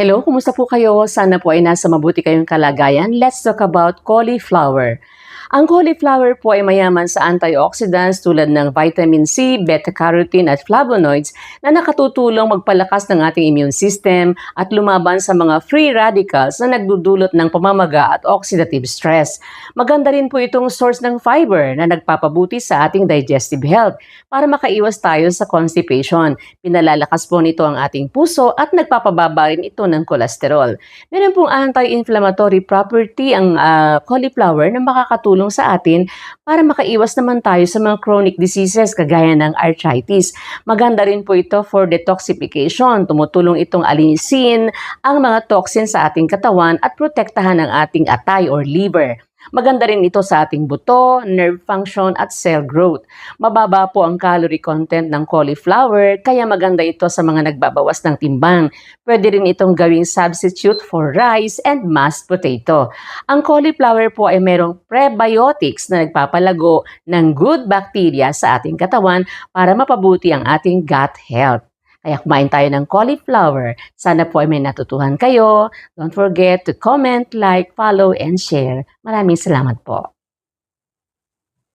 Hello, kumusta po kayo? Sana po ay nasa mabuti kayong kalagayan. Let's talk about cauliflower. Ang cauliflower po ay mayaman sa antioxidants tulad ng vitamin C, beta-carotene at flavonoids na nakatutulong magpalakas ng ating immune system at lumaban sa mga free radicals na nagdudulot ng pamamaga at oxidative stress. Maganda rin po itong source ng fiber na nagpapabuti sa ating digestive health para makaiwas tayo sa constipation. Pinalalakas po nito ang ating puso at nagpapababa rin ito ng kolesterol. Meron pong anti-inflammatory property ang cauliflower na makakatulong sa atin para makaiwas naman tayo sa mga chronic diseases kagaya ng arthritis. Maganda rin po ito for detoxification. Tumutulong itong alinisin ang mga toxins sa ating katawan at protektahan ang ating atay or liver. Maganda rin ito sa ating buto, nerve function at cell growth. Mababa po ang calorie content ng cauliflower kaya maganda ito sa mga nagbabawas ng timbang. Pwede rin itong gawing substitute for rice and mashed potato. Ang cauliflower po ay merong prebiotics na nagpapalago ng good bacteria sa ating katawan para mapabuti ang ating gut health. Kaya kumain tayo ng cauliflower. Sana po ay may natutuhan kayo. Don't forget to comment, like, follow, and share. Maraming salamat po.